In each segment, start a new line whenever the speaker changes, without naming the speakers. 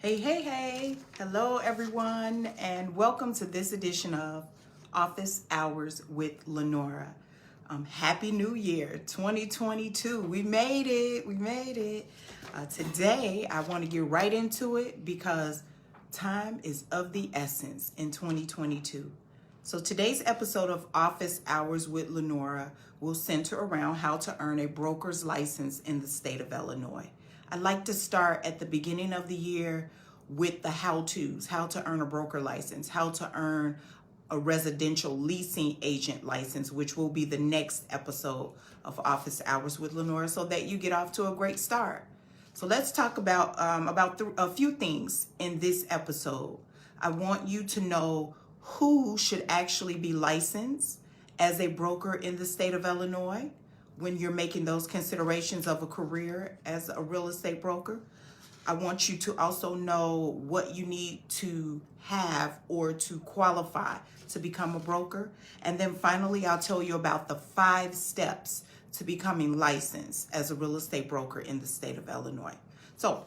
Hey. Hello, everyone, and welcome to this edition of Office Hours with Lanora. Happy New Year, 2022. We made it. Today, I want to get right into it because time is of the essence in 2022. So today's episode of Office Hours with Lanora will center around how to earn a broker's license in the state of Illinois. I like to start at the beginning of the year with the how-tos, how to earn a broker license, how to earn a residential leasing agent license, which will be the next episode of Office Hours with Lanora, so that you get off to a great start. So let's talk about a few things in this episode. I want you to know who should actually be licensed as a broker in the state of Illinois when you're making those considerations of a career as a real estate broker. I want you to also know what you need to have or to qualify to become a broker. And then finally, I'll tell you about the 5 steps to becoming licensed as a real estate broker in the state of Illinois. So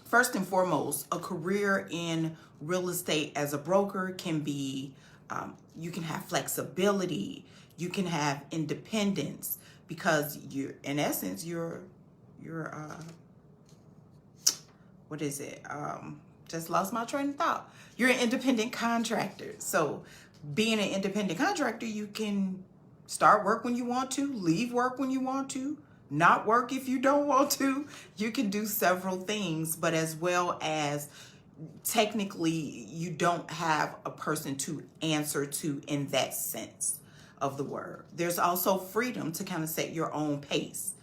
first and foremost, a career in real estate as a broker can be, you can have flexibility, you can have independence, because you're, in essence, you're what is it? Just lost my train of thought. You're an independent contractor. So being an independent contractor, you can start work when you want to, leave work when you want to, not work if you don't want to. You can do several things, but as well as technically you don't have a person to answer to in that sense of the word. There's also freedom to kind of set your own pace.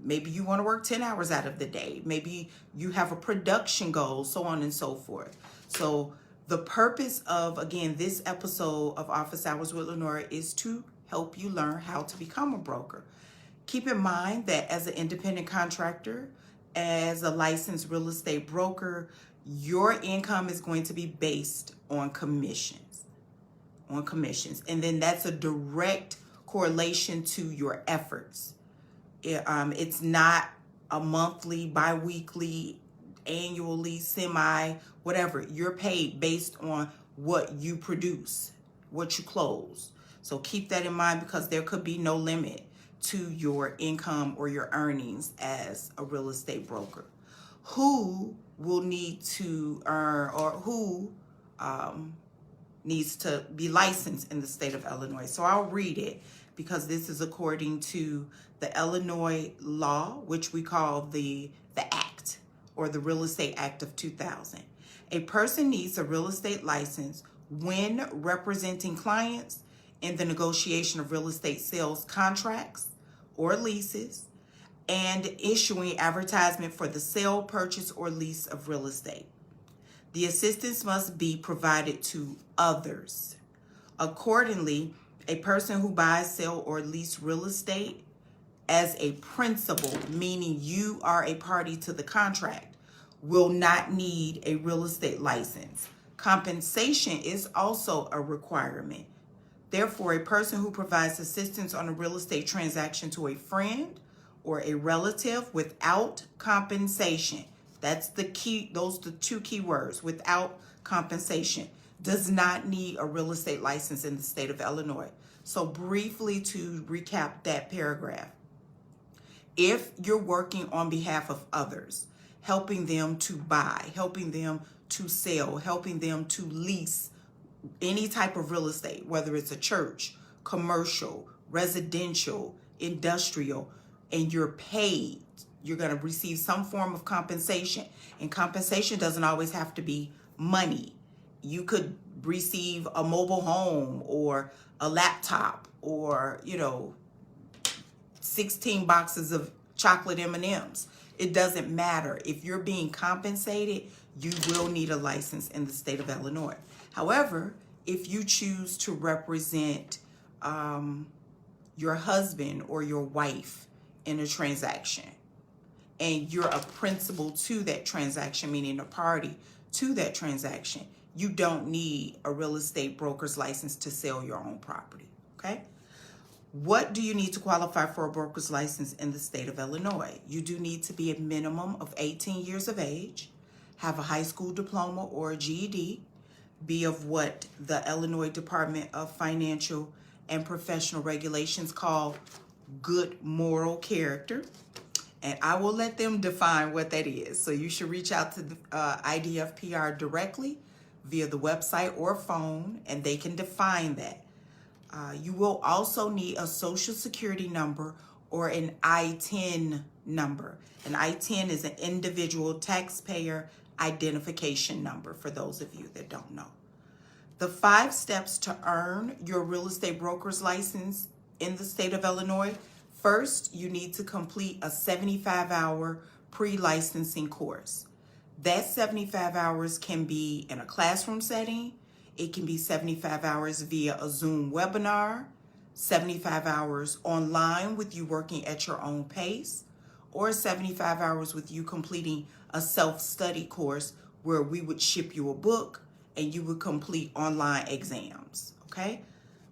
Maybe you want to work 10 hours out of the day. Maybe you have a production goal, so on and so forth. So the purpose of, again, this episode of Office Hours with Lanora is to help you learn how to become a broker. Keep in mind that as an independent contractor, as a licensed real estate broker, your income is going to be based on commissions. And then that's a direct correlation to your efforts. It's not a monthly, bi-weekly, annually, semi, whatever. You're paid based on what you produce, what you close. So keep that in mind, because there could be no limit to your income or your earnings as a real estate broker. Who will need to earn, or who needs to be licensed in the state of Illinois? So I'll read it, because this is according to the Illinois law, which we call the Act, or the Real Estate Act of 2000. A person needs a real estate license when representing clients in the negotiation of real estate sales contracts or leases, and issuing advertisement for the sale, purchase, or lease of real estate. The assistance must be provided to others. Accordingly, a person who buys, sell, or lease real estate as a principal, meaning you are a party to the contract, will not need a real estate license. Compensation is also a requirement. Therefore, a person who provides assistance on a real estate transaction to a friend or a relative without compensation, that's the key, those are the 2 key words, without compensation, does not need a real estate license in the state of Illinois. So briefly to recap that paragraph, if you're working on behalf of others, helping them to buy, helping them to sell, helping them to lease any type of real estate, whether it's a church, commercial, residential, industrial, and you're paid, you're going to receive some form of compensation. And compensation doesn't always have to be money. You could receive a mobile home or a laptop, or 16 boxes of chocolate M&Ms. It doesn't matter. If you're being compensated, you will need a license in the state of Illinois. However, if you choose to represent your husband or your wife in a transaction, and you're a principal to that transaction, meaning a party to that transaction, you don't need a real estate broker's license to sell your own property, okay? What do you need to qualify for a broker's license in the state of Illinois? You do need to be a minimum of 18 years of age, have a high school diploma or a GED, be of what the Illinois Department of Financial and Professional Regulations call good moral character. And I will let them define what that is. So you should reach out to the IDFPR directly via the website or phone, and they can define that. You will also need a social security number or an I-10 number. An I-10 is an individual taxpayer identification number for those of you that don't know. The 5 steps to earn your real estate broker's license in the state of Illinois. First, you need to complete a 75-hour pre-licensing course. That 75 hours can be in a classroom setting. It can be 75 hours via a Zoom webinar, 75 hours online with you working at your own pace, or 75 hours with you completing a self-study course where we would ship you a book and you would complete online exams, okay?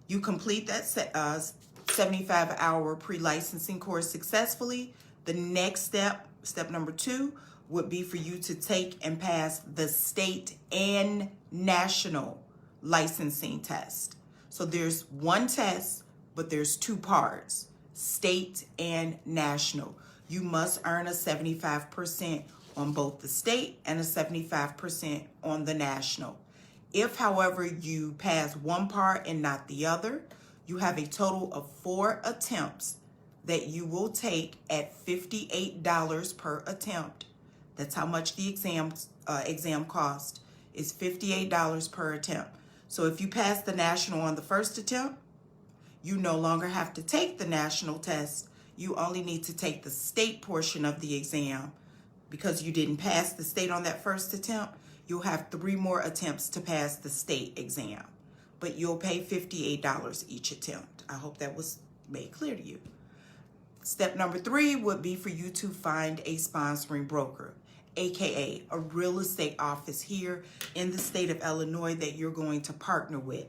You complete that 75-hour pre-licensing course successfully. The next step, step number 2, would be for you to take and pass the state and national licensing test. So there's one test, but there's 2 parts, state and national. You must earn a 75% on both the state and a 75% on the national. If, however, you pass one part and not the other, you have a total of 4 attempts that you will take at $58 per attempt. That's how much the exam cost, is $58 per attempt. So if you pass the national on the first attempt, you no longer have to take the national test. You only need to take the state portion of the exam. Because you didn't pass the state on that first attempt, you'll have 3 more attempts to pass the state exam. But you'll pay $58 each attempt. I hope that was made clear to you. Step number 3 would be for you to find a sponsoring broker, aka a real estate office here in the state of Illinois that you're going to partner with.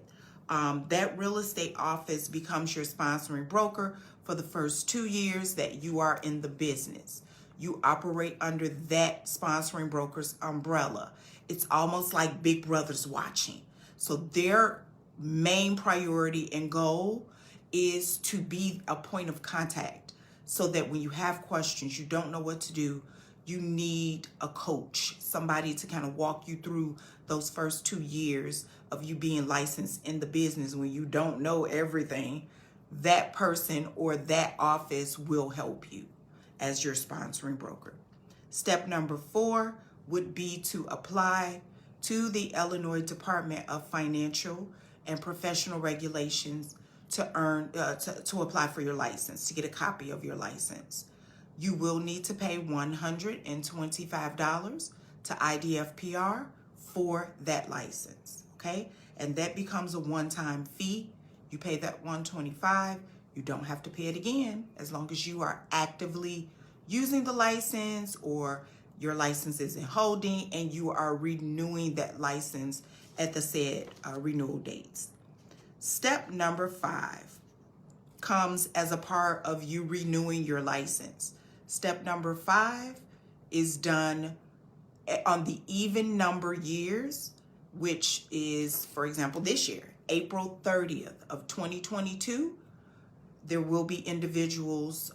That real estate office becomes your sponsoring broker for the first 2 years that you are in the business. You operate under that sponsoring broker's umbrella. It's almost like Big Brother's watching. So their main priority and goal is to be a point of contact so that when you have questions, you don't know what to do, you need a coach, somebody to kind of walk you through those first 2 years of you being licensed in the business. When you don't know everything, that person or that office will help you as your sponsoring broker. Step number 4 would be to apply to the Illinois Department of Financial and Professional Regulations to apply for your license, to get a copy of your license. You will need to pay $125 to IDFPR for that license, okay? And that becomes a one-time fee. You pay that $125. You don't have to pay it again as long as you are actively using the license or your license is in holding and you are renewing that license at the said renewal dates. Step number 5 comes as a part of you renewing your license. Step number 5 is done on the even number years, which is, for example, this year, April 30th of 2022. There will be individuals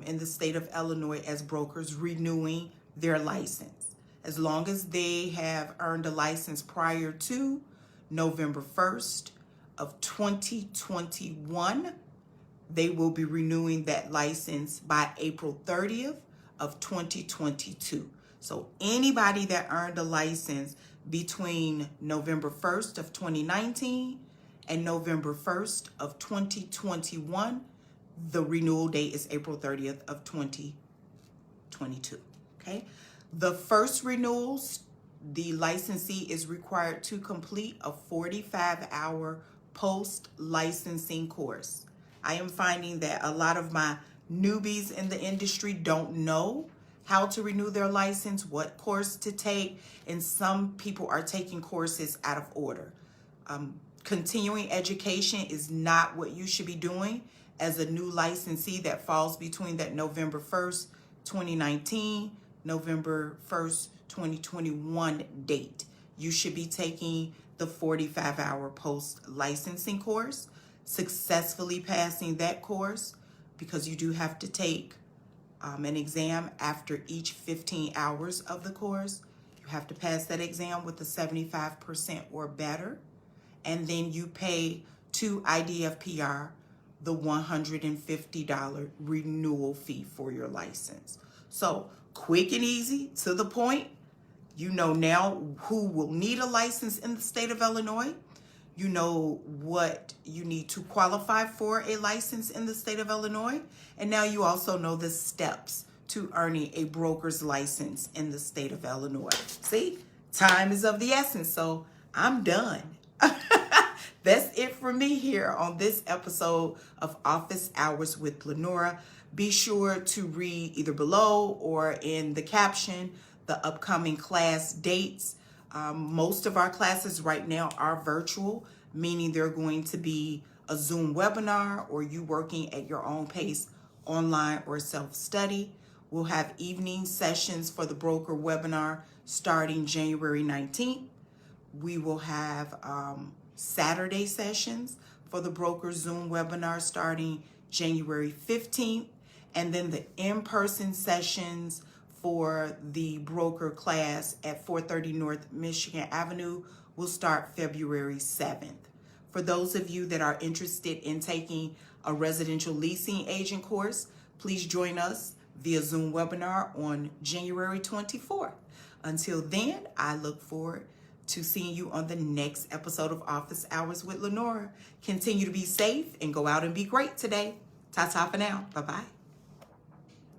in the state of Illinois as brokers renewing their license. As long as they have earned a license prior to November 1st of 2021, they will be renewing that license by April 30th of 2022. So anybody that earned a license between November 1st of 2019 and November 1st of 2021, the renewal date is April 30th of 2022, okay? The first renewals, the licensee is required to complete a 45-hour post-licensing course. I am finding that a lot of my newbies in the industry don't know how to renew their license, what course to take, and some people are taking courses out of order. Continuing education is not what you should be doing as a new licensee that falls between that November 1st, 2019, November 1st, 2021 date. You should be taking the 45-hour post-licensing course, successfully passing that course, because you do have to take an exam after each 15 hours of the course. You have to pass that exam with a 75% or better. And then you pay to IDFPR the $150 renewal fee for your license. So quick and easy, to the point. You know now who will need a license in the state of Illinois. You know what you need to qualify for a license in the state of Illinois. And now you also know the steps to earning a broker's license in the state of Illinois. See, time is of the essence, so I'm done. That's it for me here on this episode of Office Hours with Lanora. Be sure to read either below or in the caption the upcoming class dates. Most of our classes right now are virtual, meaning they're going to be a Zoom webinar or you working at your own pace online or self-study. We'll have evening sessions for the broker webinar starting January 19th. We will have Saturday sessions for the broker Zoom webinar starting January 15th. And then the in-person sessions for the broker class at 430 North Michigan Avenue will start February 7th. For those of you that are interested in taking a residential leasing agent course, please join us via Zoom webinar on January 24th. Until then, I look forward to seeing you on the next episode of Office Hours with Lanora. Continue to be safe and go out and be great today. Ta-ta for now. Bye-bye.